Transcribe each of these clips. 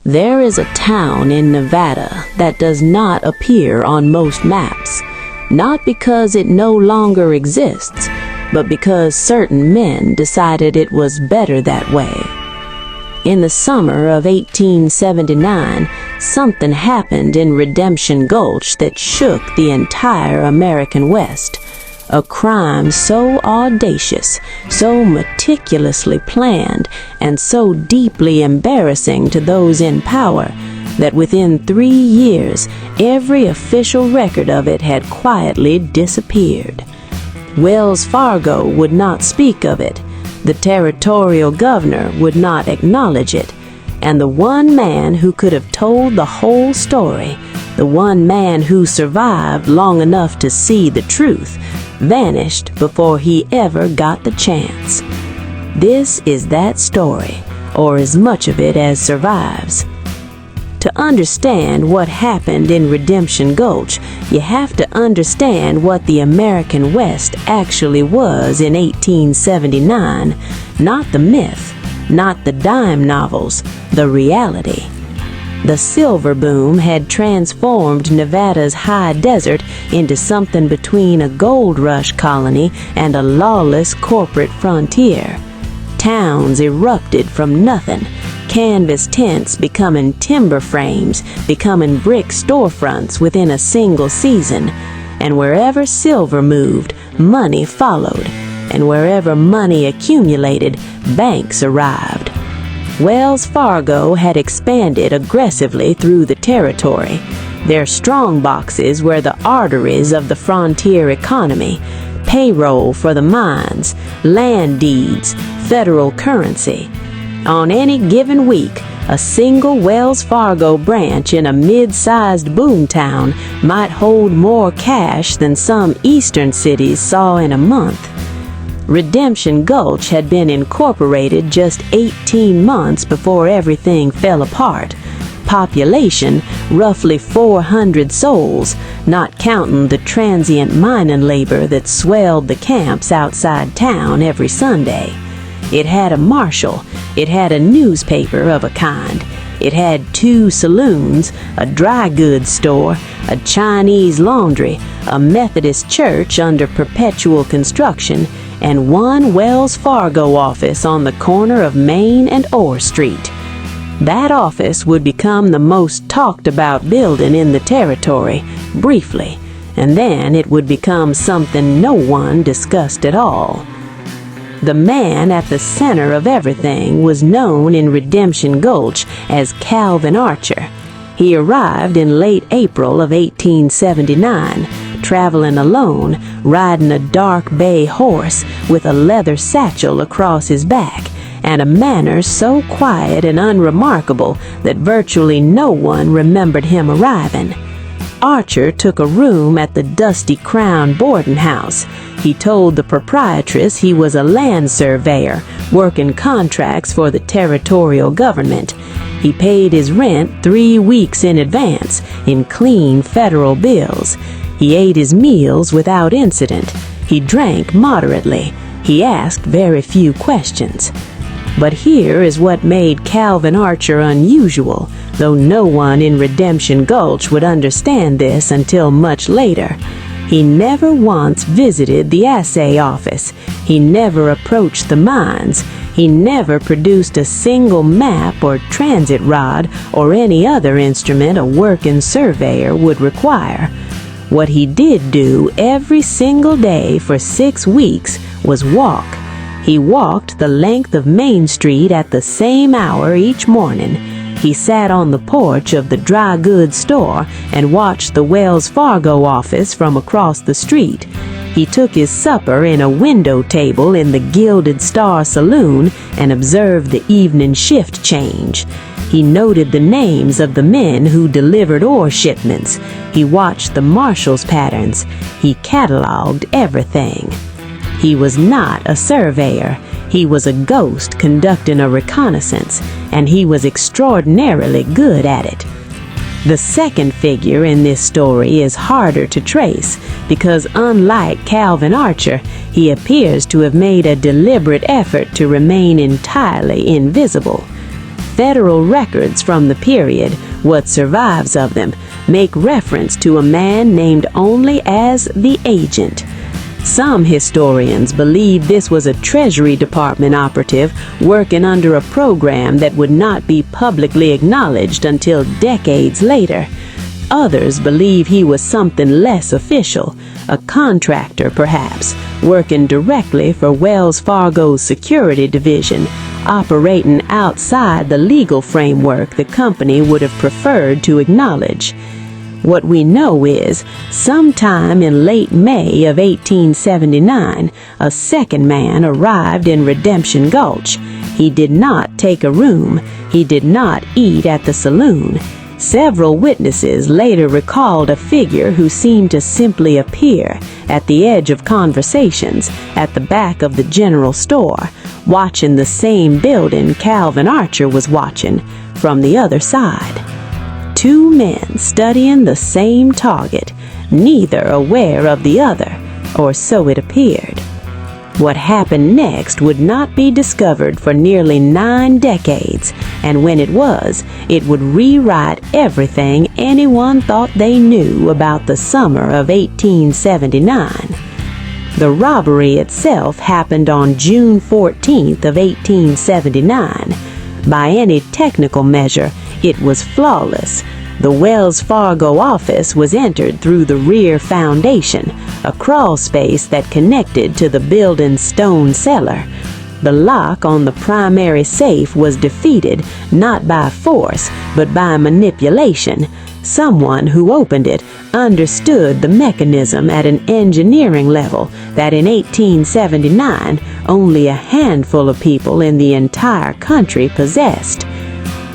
There is a town in Nevada that does not appear on most maps, not because it no longer exists, but because certain men decided it was better that way. In the summer of 1879, something happened in Redemption Gulch that shook the entire American West. A crime so audacious, so meticulously planned, and so deeply embarrassing to those in power that within 3 years, every official record of it had quietly disappeared. Wells Fargo would not speak of it. The territorial governor would not acknowledge it. And the one man who could have told the whole story, the one man who survived long enough to see the truth, vanished before he ever got the chance. This is that story, or as much of it as survives. To understand what happened in Redemption Gulch, you have to understand what the American West actually was in 1879, not the myth, not the dime novels, the reality. The silver boom had transformed Nevada's high desert into something between a gold rush colony and a lawless corporate frontier. Towns erupted from nothing, canvas tents becoming timber frames, becoming brick storefronts within a single season. And wherever silver moved, money followed. And wherever money accumulated, banks arrived. Wells Fargo had expanded aggressively through the territory. Their strong boxes were the arteries of the frontier economy, payroll for the mines, land deeds, federal currency. On any given week, a single Wells Fargo branch in a mid-sized boomtown might hold more cash than some eastern cities saw in a month. Redemption Gulch had been incorporated just 18 months before everything fell apart. Population, roughly 400 souls, not counting the transient mining labor that swelled the camps outside town every Sunday. It had a marshal. It had a newspaper of a kind. It had 2 saloons, a dry goods store, a Chinese laundry, a Methodist church under perpetual construction, and 1 Wells Fargo office on the corner of Main and Orr Street. That office would become the most talked about building in the territory, briefly, and then it would become something no one discussed at all. The man at the center of everything was known in Redemption Gulch as Calvin Archer. He arrived in late April of 1879, traveling alone, riding a dark bay horse with a leather satchel across his back, and a manner so quiet and unremarkable that virtually no one remembered him arriving. Archer took a room at the Dusty Crown boarding house. He told the proprietress he was a land surveyor, working contracts for the territorial government. He paid his rent 3 weeks in advance, in clean federal bills. He ate his meals without incident. He drank moderately. He asked very few questions. But here is what made Calvin Archer unusual, though no one in Redemption Gulch would understand this until much later. He never once visited the assay office. He never approached the mines. He never produced a single map or transit rod or any other instrument a working surveyor would require. What he did do every single day for 6 weeks was walk. He walked the length of Main Street at the same hour each morning. He sat on the porch of the dry goods store and watched the Wells Fargo office from across the street. He took his supper in a window table in the Gilded Star Saloon and observed the evening shift change. He noted the names of the men who delivered ore shipments. He watched the marshal's patterns. He cataloged everything. He was not a surveyor. He was a ghost conducting a reconnaissance, and he was extraordinarily good at it. The second figure in this story is harder to trace because, unlike Calvin Archer, he appears to have made a deliberate effort to remain entirely invisible. Federal records from the period, what survives of them, make reference to a man named only as the Agent. Some historians believe this was a Treasury Department operative working under a program that would not be publicly acknowledged until decades later. Others believe he was something less official, a contractor perhaps, working directly for Wells Fargo's security division, operating outside the legal framework the company would have preferred to acknowledge. What we know is, sometime in late May of 1879, a second man arrived in Redemption Gulch. He did not take a room. He did not eat at the saloon. Several witnesses later recalled a figure who seemed to simply appear at the edge of conversations at the back of the general store, watching the same building Calvin Archer was watching from the other side. Two men studying the same target, neither aware of the other, or so it appeared. What happened next would not be discovered for nearly 9 decades, and when it was, it would rewrite everything anyone thought they knew about the summer of 1879. The robbery itself happened on June 14th of 1879. By any technical measure, it was flawless. The Wells Fargo office was entered through the rear foundation, a crawl space that connected to the building's stone cellar. The lock on the primary safe was defeated not by force, but by manipulation. Someone who opened it understood the mechanism at an engineering level that in 1879 only a handful of people in the entire country possessed.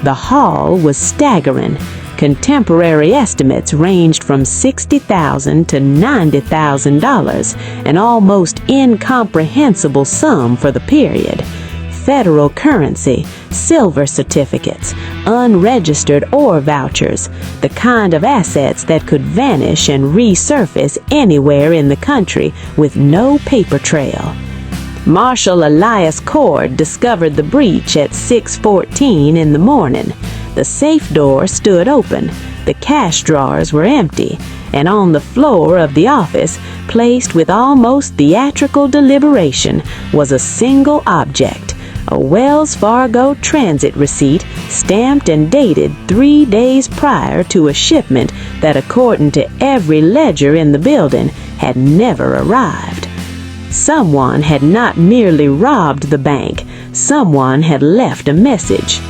The haul was staggering. Contemporary estimates ranged from $60,000 to $90,000, an almost incomprehensible sum for the period. Federal currency, silver certificates, unregistered ore vouchers, the kind of assets that could vanish and resurface anywhere in the country with no paper trail. Marshal Elias Cord discovered the breach at 6:14 in the morning. The safe door stood open, the cash drawers were empty, and on the floor of the office, placed with almost theatrical deliberation, was a single object, a Wells Fargo transit receipt stamped and dated 3 days prior to a shipment that, according to every ledger in the building, had never arrived. Someone had not merely robbed the bank, someone had left a message.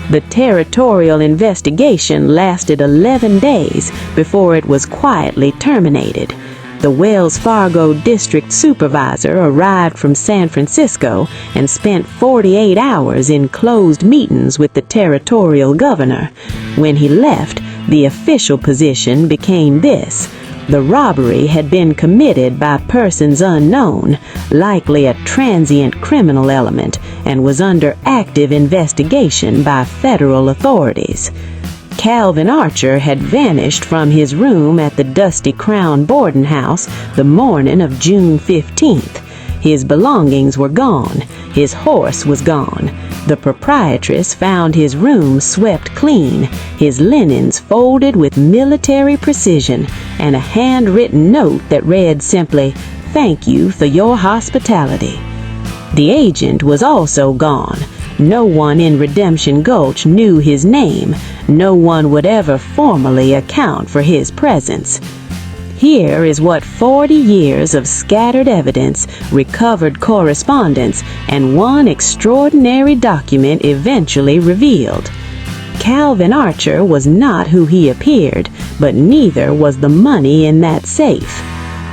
The territorial investigation lasted 11 days before it was quietly terminated. The Wells Fargo district supervisor arrived from San Francisco and spent 48 hours in closed meetings with the territorial governor. When he left, the official position became this: the robbery had been committed by persons unknown, likely a transient criminal element, and was under active investigation by federal authorities. Calvin Archer had vanished from his room at the Dusty Crown boarding house the morning of June 15th. His belongings were gone. His horse was gone. The proprietress found his room swept clean, his linens folded with military precision, and a handwritten note that read simply, "Thank you for your hospitality." The agent was also gone. No one in Redemption Gulch knew his name. No one would ever formally account for his presence. Here is what 40 years of scattered evidence, recovered correspondence, and one extraordinary document eventually revealed. Calvin Archer was not who he appeared, but neither was the money in that safe.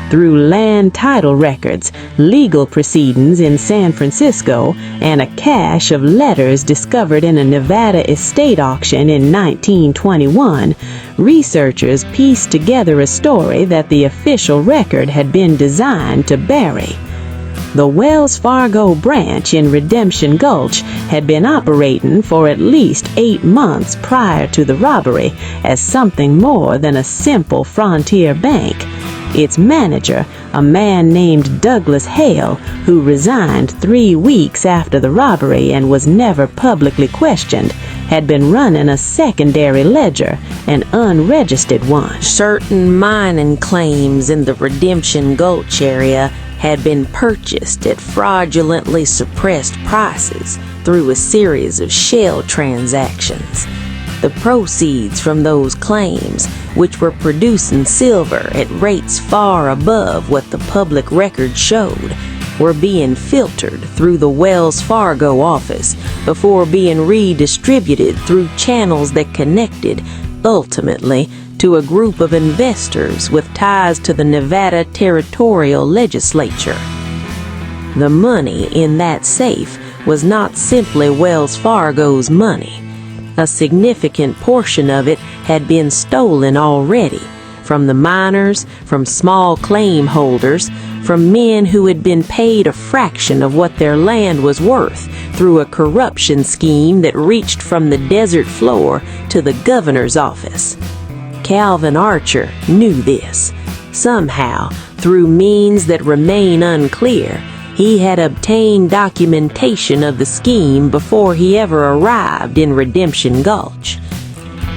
Through land title records, legal proceedings in San Francisco, and a cache of letters discovered in a Nevada estate auction in 1921, researchers pieced together a story that the official record had been designed to bury. The Wells Fargo branch in Redemption Gulch had been operating for at least 8 months prior to the robbery as something more than a simple frontier bank. Its manager, a man named Douglas Hale, who resigned 3 weeks after the robbery and was never publicly questioned, had been running a secondary ledger, an unregistered one. Certain mining claims in the Redemption Gulch area had been purchased at fraudulently suppressed prices through a series of shell transactions. The proceeds from those claims, which were producing silver at rates far above what the public record showed, were being filtered through the Wells Fargo office before being redistributed through channels that connected, ultimately, to a group of investors with ties to the Nevada territorial legislature. The money in that safe was not simply Wells Fargo's money. A significant portion of it had been stolen already, from the miners, from small claim holders, from men who had been paid a fraction of what their land was worth through a corruption scheme that reached from the desert floor to the governor's office. Calvin Archer knew this. Somehow, through means that remain unclear, he had obtained documentation of the scheme before he ever arrived in Redemption Gulch.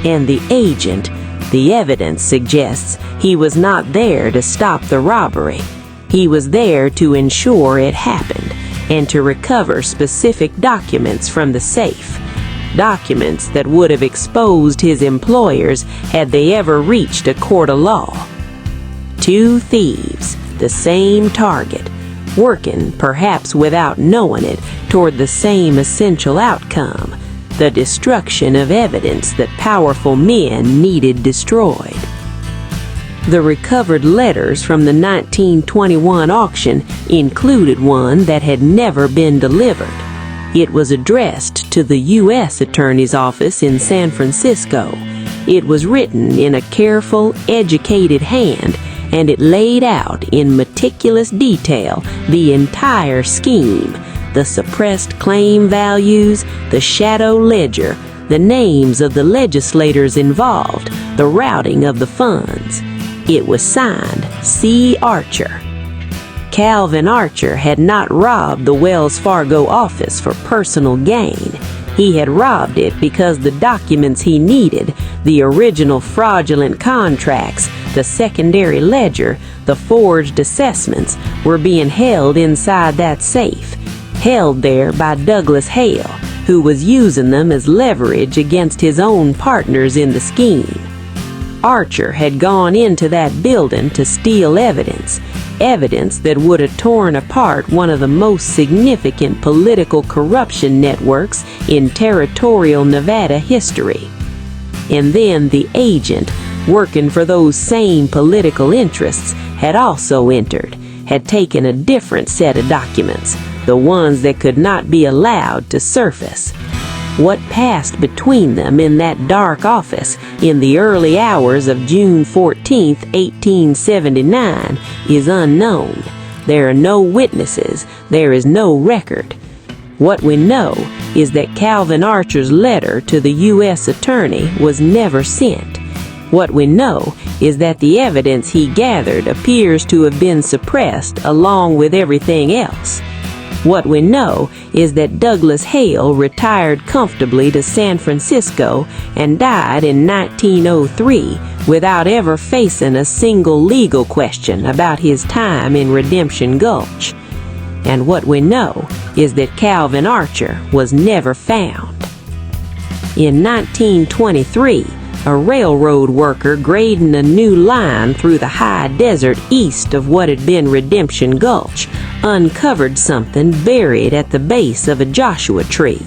And the agent, the evidence suggests, he was not there to stop the robbery. He was there to ensure it happened and to recover specific documents from the safe. Documents that would have exposed his employers had they ever reached a court of law. Two thieves, the same target, working, perhaps without knowing it, toward the same essential outcome, the destruction of evidence that powerful men needed destroyed. The recovered letters from the 1921 auction included one that had never been delivered. It was addressed to the U.S. Attorney's Office in San Francisco. It was written in a careful, educated hand, and it laid out in meticulous detail the entire scheme, the suppressed claim values, the shadow ledger, the names of the legislators involved, the routing of the funds. It was signed C. Archer. Calvin Archer had not robbed the Wells Fargo office for personal gain. He had robbed it because the documents he needed, the original fraudulent contracts, the secondary ledger, the forged assessments, were being held inside that safe, held there by Douglas Hale, who was using them as leverage against his own partners in the scheme. Archer had gone into that building to steal evidence that would have torn apart one of the most significant political corruption networks in territorial Nevada history. And then the agent, working for those same political interests, had also entered, had taken a different set of documents, the ones that could not be allowed to surface. What passed between them in that dark office in the early hours of June 14, 1879, is unknown. There are no witnesses. There is no record. What we know is that Calvin Archer's letter to the U.S. Attorney was never sent. What we know is that the evidence he gathered appears to have been suppressed along with everything else. What we know is that Douglas Hale retired comfortably to San Francisco and died in 1903 without ever facing a single legal question about his time in Redemption Gulch. And what we know is that Calvin Archer was never found. In 1923, a railroad worker grading a new line through the high desert east of what had been Redemption Gulch uncovered something buried at the base of a Joshua tree.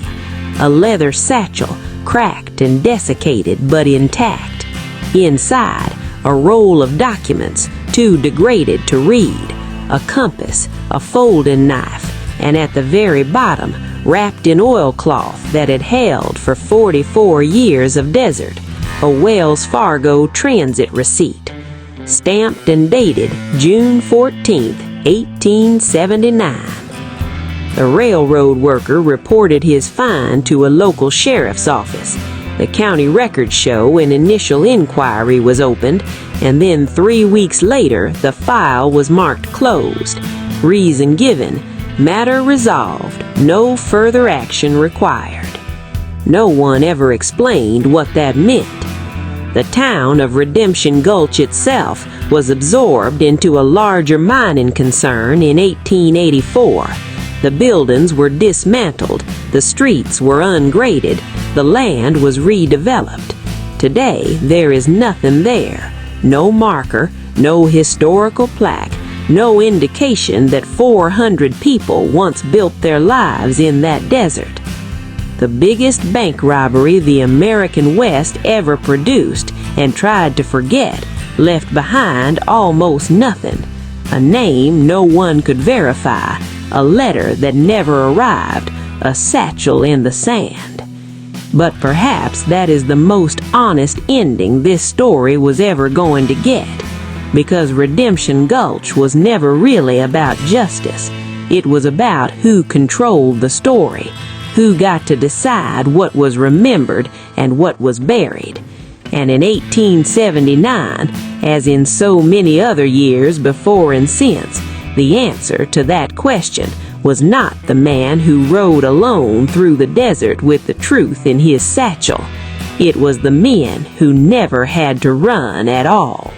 A leather satchel, cracked and desiccated but intact. Inside, a roll of documents, too degraded to read, a compass, a folding knife, and at the very bottom, wrapped in oilcloth that had held for 44 years of desert, a Wells Fargo transit receipt, stamped and dated June 14, 1879. The railroad worker reported his find to a local sheriff's office. The county records show an initial inquiry was opened, and then 3 weeks later the file was marked closed. Reason given: matter resolved, no further action required. No one ever explained what that meant. The town of Redemption Gulch itself was absorbed into a larger mining concern in 1884. The buildings were dismantled, the streets were ungraded, the land was redeveloped. Today, there is nothing there. No marker, no historical plaque, no indication that 400 people once built their lives in that desert. The biggest bank robbery the American West ever produced and tried to forget left behind almost nothing. A name no one could verify, a letter that never arrived, a satchel in the sand. But perhaps that is the most honest ending this story was ever going to get, because Redemption Gulch was never really about justice. It was about who controlled the story, who got to decide what was remembered and what was buried. And in 1879, as in so many other years before and since, the answer to that question was not the man who rode alone through the desert with the truth in his satchel. It was the men who never had to run at all.